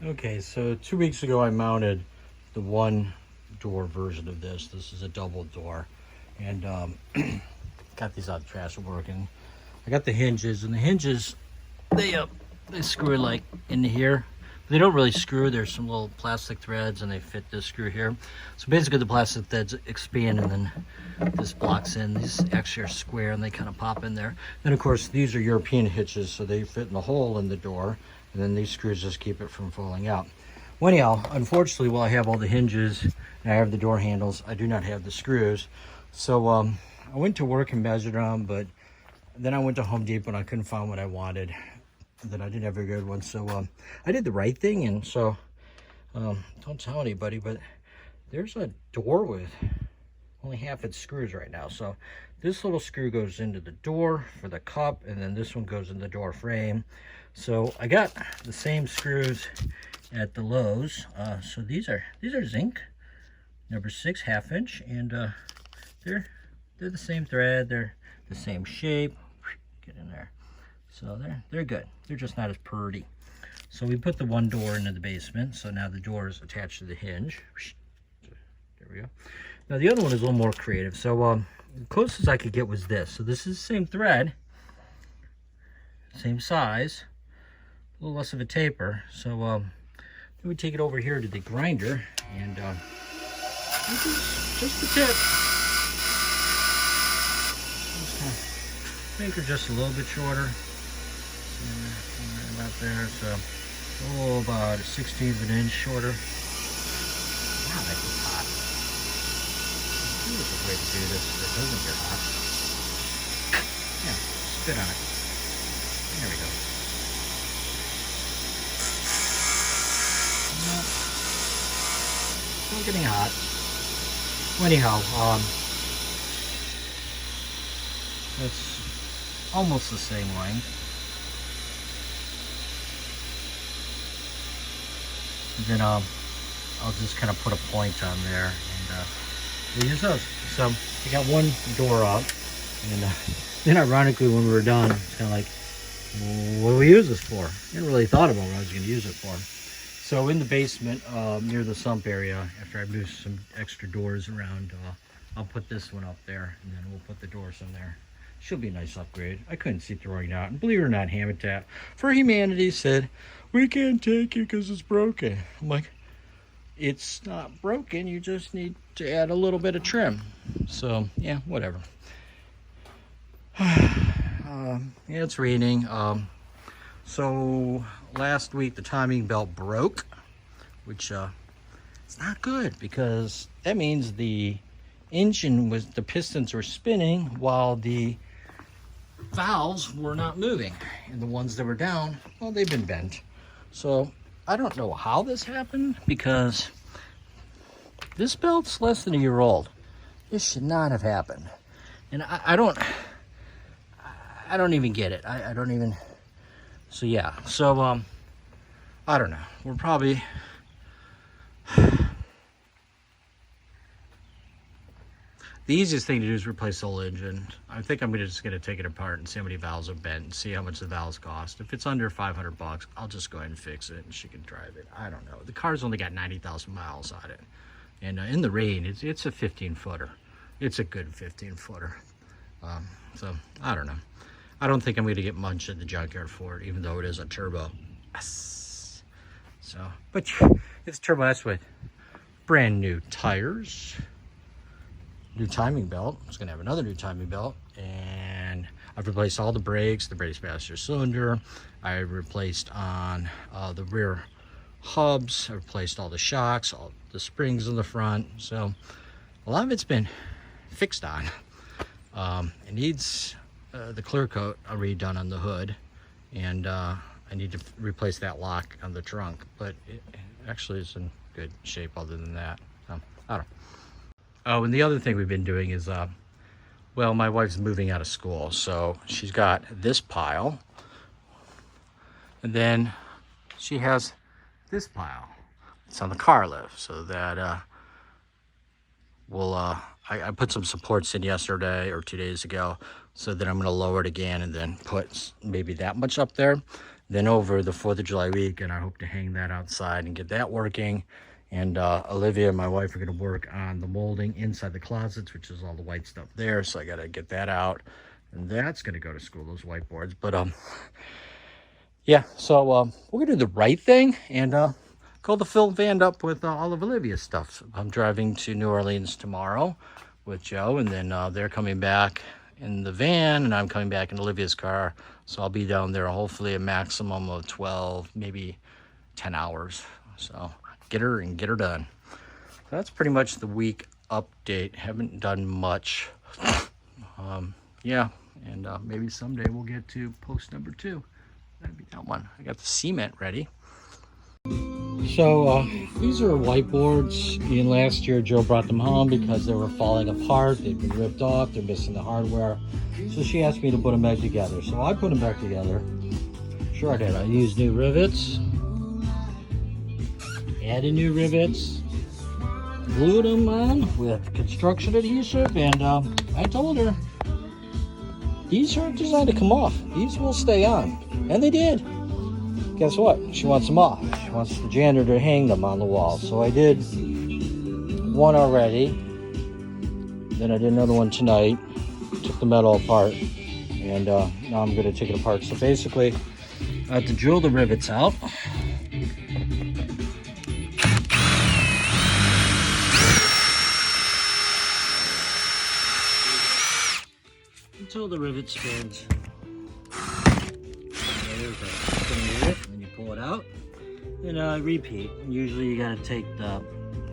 Okay, so 2 weeks ago I mounted the one door version of this. This is a double door, and got these out of the trash working. I got the hinges, and the hinges they screw like into here. They don't really screw. There's some little plastic threads, and they fit this screw here. So basically, the plastic threads expand, and then this blocks in. These actually are square, and they kind of pop in there. Then, of course, these are European hitches, so they fit in the hole in the door, and then these screws just keep it from falling out. Well, anyhow, unfortunately, while I have all the hinges and I have the door handles, I do not have the screws. So I went to work and measured them, but then I went to Home Depot and I couldn't find what I wanted. Then I didn't have a good one, so I did the right thing, and so don't tell anybody, but there's a door with only half its screws right now. So this little screw goes into the door for the cup, and then this one goes in the door frame. So I got the same screws at the Lowe's. So these are zinc, number 6 1/2 inch, and they're the same thread, they're the same shape. Get in there. So they're good. They're just not as pretty. So we put the one door into the basement. So now the door is attached to the hinge. There we go. Now the other one is a little more creative. So the closest I could get was this. So this is the same thread, same size, a little less of a taper. So then we take it over here to the grinder, and this is just the tip. Just kind of make her just a little bit shorter. Right about there, so about a 1/16 of an inch shorter. Wow, that gets hot. There's a way to do this that doesn't get hot. Yeah, spit on it. There we go. No, still getting hot. Well, anyhow, that's almost the same length. And then I'll just kind of put a point on there, and we'll use those. So I got one door up, and then ironically when we were done, it's kind of like, what do we use this for? I hadn't really thought about what I was going to use it for. So in the basement, near the sump area, after I move some extra doors around, I'll put this one up there, and then we'll put the doors in there. Should be a nice upgrade. I couldn't see throwing it out. And believe it or not, Habitat for Humanity said, we can't take it because it's broken. I'm like, it's not broken. You just need to add a little bit of trim. So, yeah, whatever. Yeah, it's raining. So, last week the timing belt broke, which it's not good because that means the pistons were spinning while the valves were not moving, and the ones that were down, well, they've been bent. So I don't know how this happened, because this belt's less than a year old. This should not have happened, and I don't even get it. I don't even. So yeah. So I don't know. We're probably. The easiest thing to do is replace the whole engine. I think I'm just gonna take it apart and see how many valves are bent and see how much the valves cost. If it's under 500 bucks, I'll just go ahead and fix it and she can drive it. I don't know. The car's only got 90,000 miles on it. And in the rain, it's a 15-footer. It's a good 15-footer. So I don't know. I don't think I'm gonna get much at the junkyard for it, even though it is a turbo. Yes. So, but it's turbo S with brand new tires. New timing belt. It's gonna have another new timing belt, and I've replaced all the brakes, the brake master cylinder. I replaced on the rear hubs. I replaced all the shocks, all the springs in the front. So a lot of it's been fixed on. It needs the clear coat redone on the hood, and I need to replace that lock on the trunk, but it actually is in good shape other than that. So I don't know. Oh, and the other thing we've been doing is, well, my wife's moving out of school, so she's got this pile, and then she has this pile. It's on the car lift, so that I put some supports in yesterday or 2 days ago, so that I'm going to lower it again and then put maybe that much up there. And Then over the 4th of July weekend, I hope to hang that outside and get that working. And Olivia and my wife are going to work on the molding inside the closets, which is all the white stuff there. So I got to get that out. And that's going to go to school, those whiteboards. But yeah, so we're going to do the right thing and go the film van up with all of Olivia's stuff. I'm driving to New Orleans tomorrow with Joe, and then they're coming back in the van, and I'm coming back in Olivia's car. So I'll be down there hopefully a maximum of 12, maybe 10 hours. So get her done. So that's pretty much the week update. Haven't done much. Yeah, and maybe someday we'll get to post number 2. That'd be that one. I got the cement ready. So these are whiteboards. And last year Joe brought them home because they were falling apart. They'd been ripped off. They're missing the hardware. So she asked me to put them back together. So I put them back together. Sure I did. I used new rivets. Added new rivets. Glued them on with construction adhesive. And I told her, these aren't designed to come off. These will stay on. And they did. Guess what? She wants them off. She wants the janitor to hang them on the wall. So I did one already. Then I did another one tonight. Took the metal apart. And now I'm going to take it apart. So basically, I have to drill the rivets out. Until the rivet spins. There's a spinning rivet, and you pull it out. And repeat. Usually you gotta take the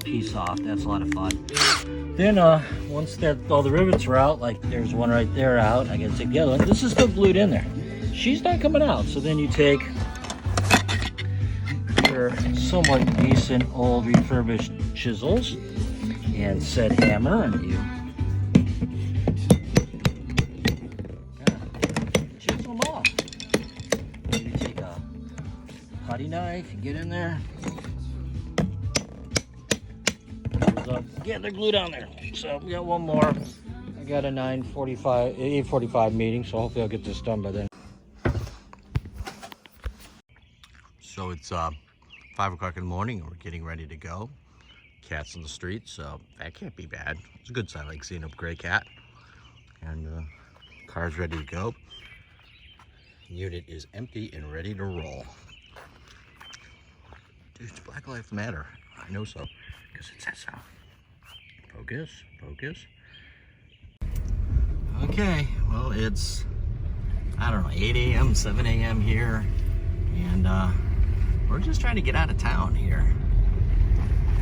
piece off. That's a lot of fun. Then once all the rivets are out, like there's one right there out, I gotta take the other one. This is still glued in there. She's not coming out. So then you take your somewhat decent old refurbished chisels and said hammer, and you chisel them off. Then you take a putty knife and get in there. Get the glue down there. So we got one more. I got a 8:45 meeting, so hopefully I'll get this done by then. So it's 5 o'clock in the morning, and we're getting ready to go. Cat's in the street, so that can't be bad. It's a good sign, like seeing a gray cat. And car's ready to go. Unit is empty and ready to roll. Dude, Black Lives Matter. I know so, because it says so. Focus, focus. Okay, well, it's, I don't know, 8 a.m., 7 a.m. here, and we're just trying to get out of town here.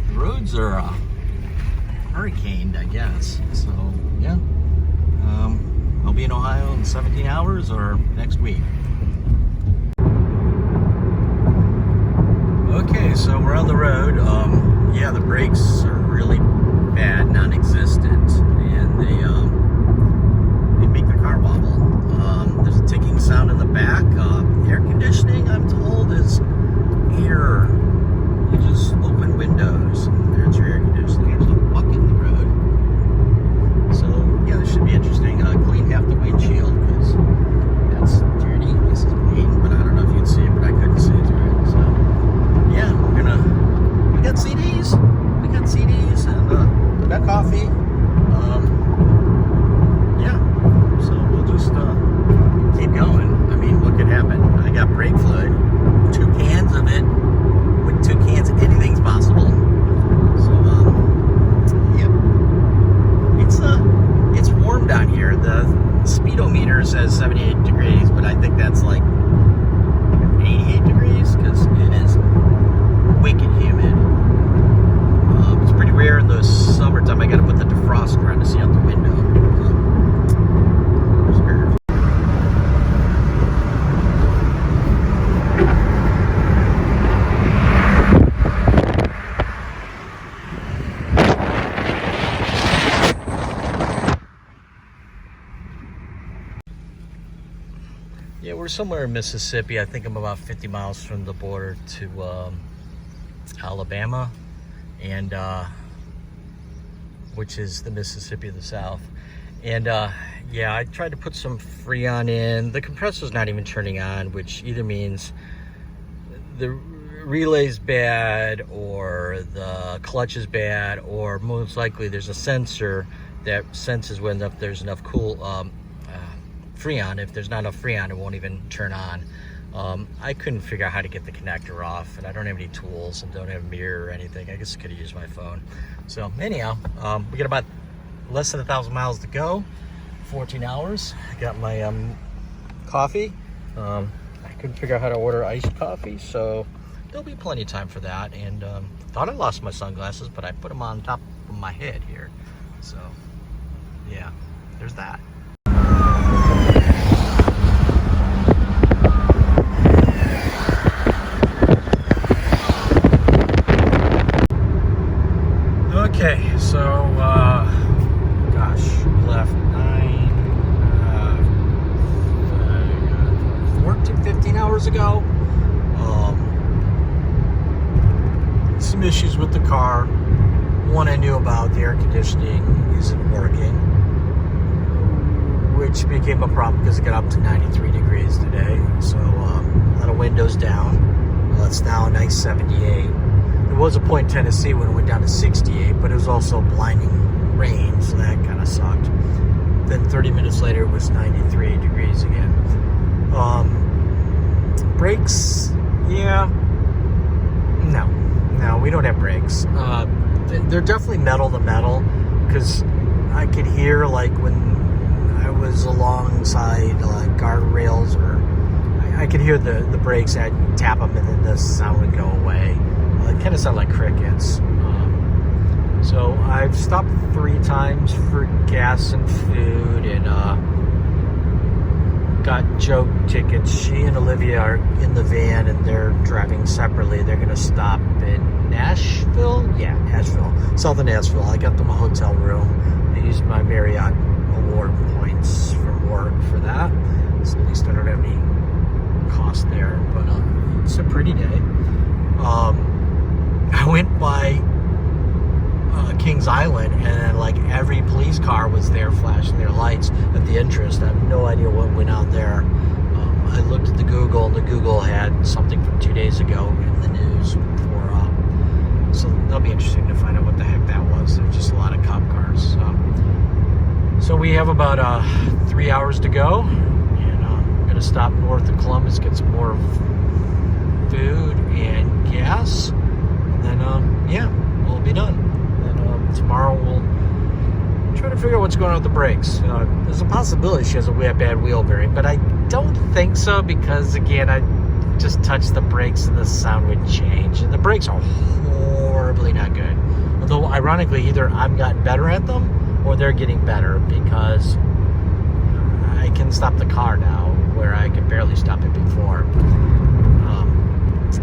The roads are hurricaned, I guess, so yeah. I'll be in Ohio in 17 hours or next week. Okay, so we're on the road. Yeah, the brakes are really bad, non-existent, and they make the car wobble. There's a ticking sound in the back. Air conditioning, I'm told, is air. You just open windows. There's your air conditioning. There's a bucket in the road. So yeah, this should be interesting. Clean half the windshield because that's dirty. This is clean, but I don't know if you'd see it, but I couldn't see it through it. So yeah, we got CDs. We got CDs and we got coffee. Yeah, so we'll just keep going. I mean, what could happen? I got brake fluid, 2 cans of it. With 2 cans, anything's possible. So yep, it's warm down here. The speedometer says 78 degrees, but I think that's like 88 degrees because it is wicked humid. It's pretty rare in the summertime. I got to put the defroster on to see out the window. Yeah, we're somewhere in Mississippi. I think I'm about 50 miles from the border to Alabama, and which is the Mississippi of the South. And yeah, I tried to put some Freon in. The compressor's not even turning on, which either means the relay's bad or the clutch is bad, or most likely there's a sensor that senses when there's enough Freon. If there's not enough Freon, it won't even turn on. I couldn't figure out how to get the connector off, and I don't have any tools and don't have a mirror or anything. I guess I could have used my phone. So anyhow, we got about less than 1,000 miles to go, 14 hours. I got my coffee. I couldn't figure out how to order iced coffee, so there'll be plenty of time for that. And thought I lost my sunglasses, but I put them on top of my head here. So yeah, there's that. Okay, so gosh, we left 15 hours ago. Some issues with the car. One I knew about, the air conditioning isn't working, which became a problem because it got up to 93 degrees today. So a lot of windows down. It's now a nice 78. There was a point in Tennessee when it went down to 68, but it was also blinding rain, so that kind of sucked. Then 30 minutes later, it was 93 degrees again. Brakes, yeah, no, we don't have brakes. They're definitely metal to metal, because I could hear, like, when I was alongside guardrails, or I could hear the brakes. I'd tap them and then the sound would go away. It kind of sounded like crickets. So I've stopped 3 times for gas and food, and got Joe tickets. She and Olivia are in the van and they're driving separately. They're going to stop in Nashville? Yeah, Nashville. South of Nashville. I got them a hotel room. I used my Marriott award points from work for that. So at least I don't have any cost there. But it's a pretty day. I went by Kings Island, and like every police car was there flashing their lights at the entrance. I have no idea what went on there. I looked at the Google, and the Google had something from 2 days ago in the news for, so that'll be interesting to find out what the heck that was. There's just a lot of cop cars. So we have about 3 hours to go, and I'm gonna stop north of Columbus, get some more food and gas, and then yeah, we'll be done. Tomorrow we'll try to figure out what's going on with the brakes. There's a possibility she has a bad wheel bearing, but I don't think so, because again, I just touched the brakes and the sound would change. And the brakes are horribly not good. Although ironically, either I've gotten better at them or they're getting better, because I can stop the car now where I could barely stop it before.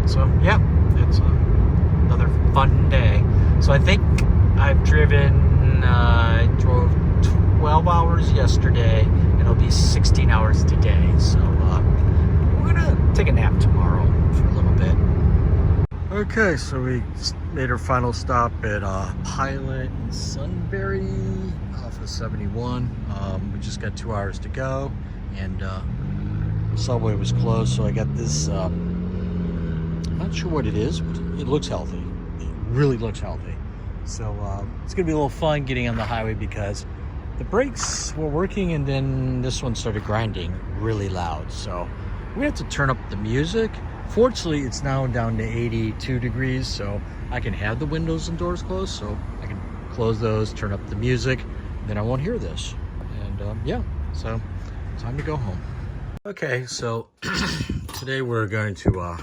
So yeah, it's another fun day. So I think I've I drove 12 hours yesterday, and it'll be 16 hours today. So we're gonna take a nap tomorrow for a little bit. Okay, so we made our final stop at Pilot and Sunbury off of 71. We just got 2 hours to go, and Subway was closed, so I got this, I'm not sure what it is, but it looks healthy. It really looks healthy. So it's gonna be a little fun getting on the highway, because the brakes were working, and then this one started grinding really loud. So we have to turn up the music. Fortunately, it's now down to 82 degrees, so I can have the windows and doors closed. So I can close those, turn up the music, then I won't hear this. And yeah, so time to go home. Okay, so today we're going to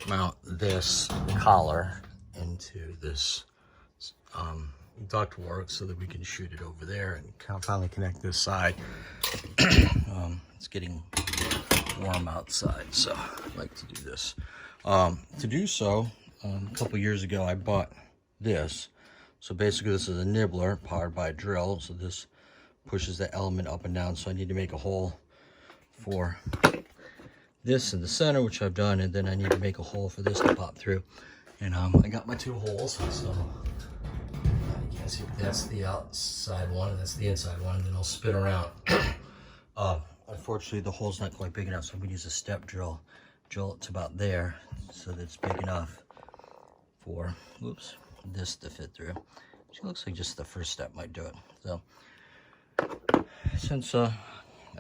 mount this collar into this ductwork so that we can shoot it over there and finally connect this side. It's getting warm outside, so I like to do this. To do so, a couple years ago I bought this. So basically this is a nibbler powered by a drill, so this pushes the element up and down. So I need to make a hole for this in the center, which I've done, and then I need to make a hole for this to pop through. And I got my 2 holes, so you can't see, that's the outside one, and that's the inside one, and then I'll spin around. Unfortunately, the hole's not quite big enough, so I'm gonna use a step drill. Drill it to about there, so that it's big enough for, oops, this to fit through. It looks like just the first step might do it. So, since I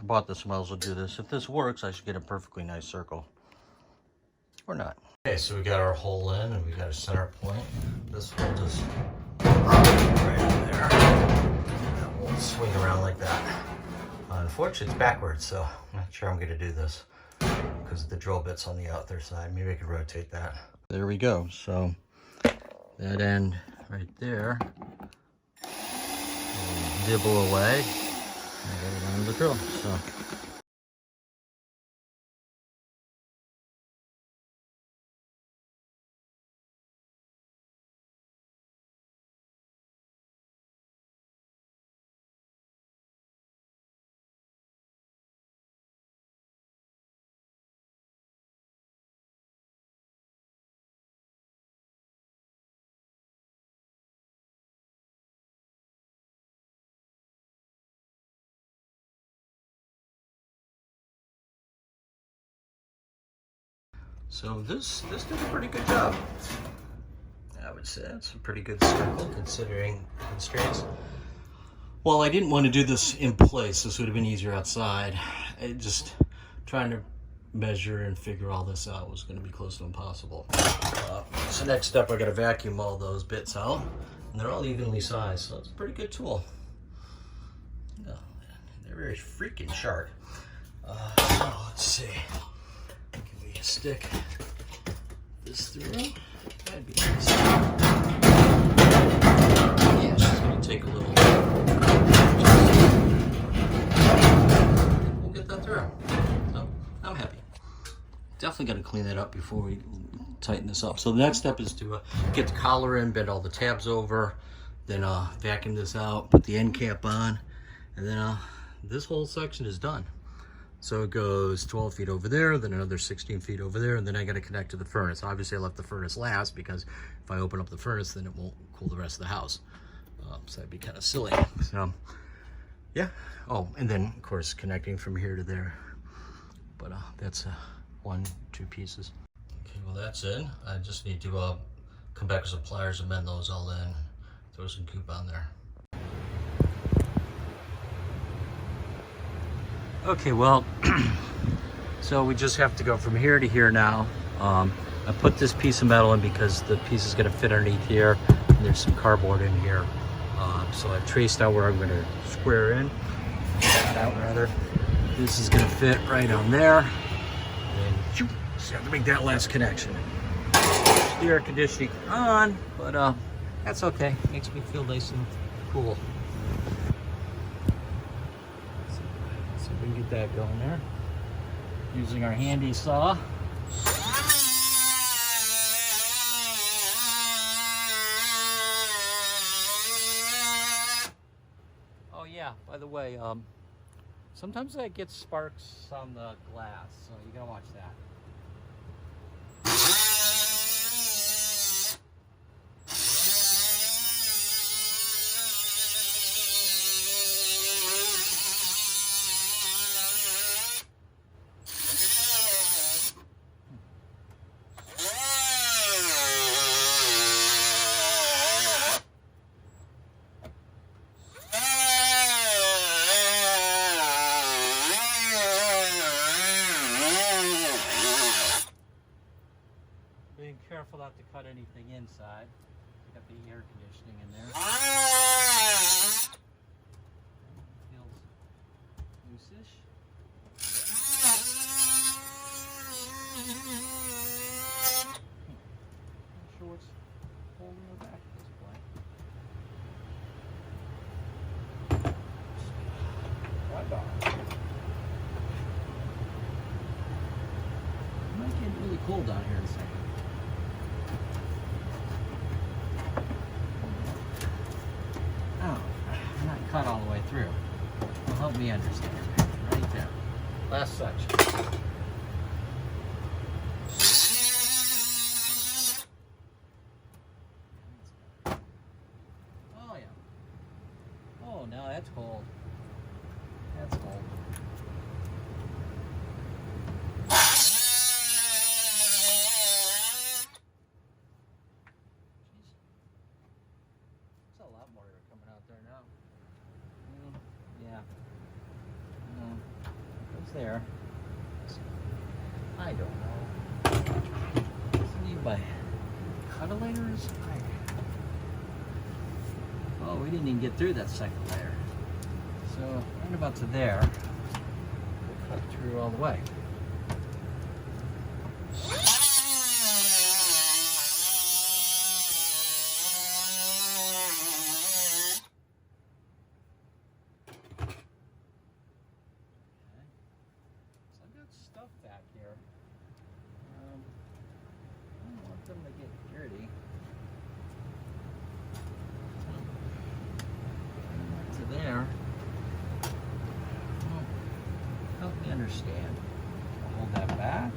bought this, I might as well do this. If this works, I should get a perfectly nice circle. Or not. Okay, so we got our hole in, and we got a center point. This will just right in there. That will swing around like that. Unfortunately, it's backwards, so I'm not sure I'm going to do this because the drill bit's on the other side. Maybe I could rotate that. There we go. So that end right there will dibble away. I got it on the drill. So. So this did a pretty good job. I would say it's a pretty good circle considering the constraints. Well, I didn't want to do this in place. This would have been easier outside. Just trying to measure and figure all this out was going to be close to impossible. So next step, I got to vacuum all those bits out, and they're all evenly sized, so it's a pretty good tool. They're very freaking sharp. So let's see. Can we stick this through? That'd be nice. Yeah, she's going to take a little. We'll get that through. So I'm happy. Definitely got to clean that up before we tighten this up. So the next step is to get the collar in, bend all the tabs over, then vacuum this out, put the end cap on, and then this whole section is done. So it goes 12 feet over there, then another 16 feet over there, and then I got to connect to the furnace. Obviously, I left the furnace last because if I open up the furnace, then it won't cool the rest of the house. So that'd be kind of silly. So, yeah. Oh, and then, of course, connecting from here to there. But that's 1, 2 pieces. Okay, well, that's it. I just need to come back with some pliers and bend those all in. Throw some goop on there. Okay, well, so we just have to go from here to here now. I put this piece of metal in because the piece is going to fit underneath here, and there's some cardboard in here. So I traced out where I'm going to square in, out rather. This is going to fit right on there, and then just have to make that last connection. The air conditioning on, but that's okay. Makes me feel nice and cool. We can get that going there using our handy saw. Oh yeah, by the way, sometimes I get sparks on the glass, so you gotta watch that. Being careful not to cut anything inside. You got the air conditioning in there. Feels loose-ish. Not sure what's holding her back at this point. Why not? It might get really cold down here in a second. Cut all the way through. Well, help me understand. Right there. Last section. Oh yeah. That's cold. That's cold. There's a lot more that are coming out there now. Yeah. What's there? I don't know. Doesn't need my cuddlers. Oh, we didn't even get through that second layer. So right about to there, we'll cut through all the way. Stuff back here. I don't want them to get dirty. To there. Well, help me understand. I'll hold that back.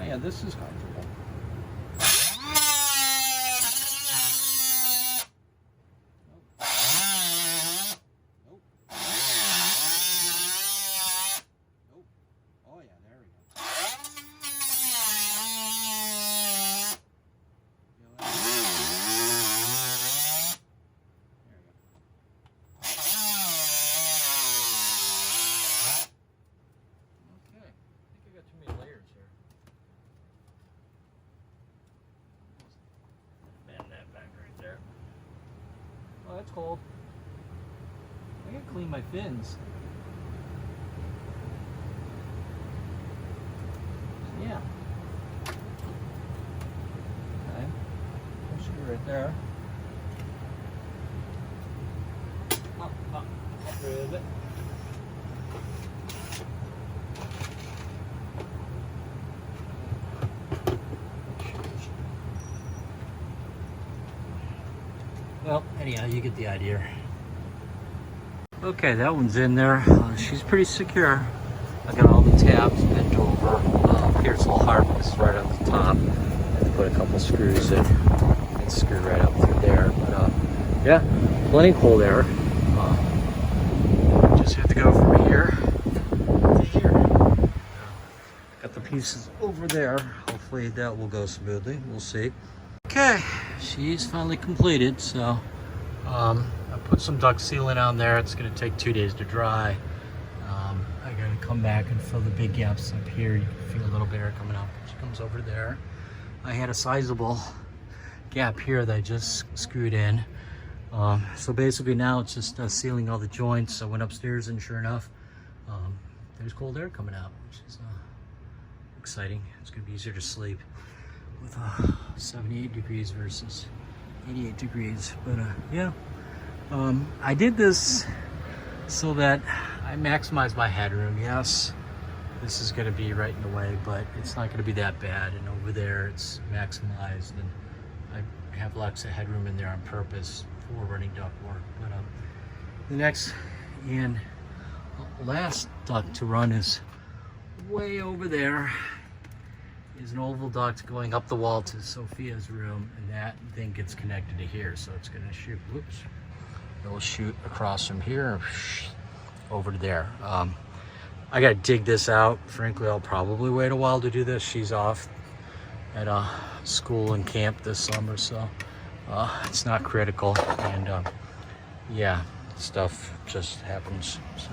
Oh yeah, this is comfortable. Oh, that's cold. I gotta clean my fins. Yeah. Okay. Push it right there. Up with it. Well, anyhow, you get the idea. Okay, that one's in there. She's pretty secure. I got all the tabs bent over. Here's a little hardness right on the top. I have to put a couple screws in and screw right up through there. But yeah, plenty cool there. Just have to go from here to here. Got the pieces over there. Hopefully that will go smoothly. We'll see. Okay, she's finally completed, so I put some duct sealant on there. It's going to take 2 days to dry. I got to come back and fill the big gaps up here. You can feel a little bit air coming up. She comes over there. I had a sizable gap here that I just screwed in. So basically now it's just sealing all the joints. I went upstairs and sure enough, there's cold air coming out, which is exciting. It's going to be easier to sleep with 78 degrees versus 88 degrees. But yeah, I did this so that I maximize my headroom. Yes, this is going to be right in the way, but it's not going to be that bad. And over there it's maximized, and I have lots of headroom in there on purpose for running duct work. But the next and last duct to run is way over there. Is an oval duct going up the wall to Sophia's room, and that thing gets connected to here, so it's going to shoot. Whoops! It'll shoot across from here over to there. I got to dig this out. Frankly, I'll probably wait a while to do this. She's off at school and camp this summer, so it's not critical. And yeah, stuff just happens. So.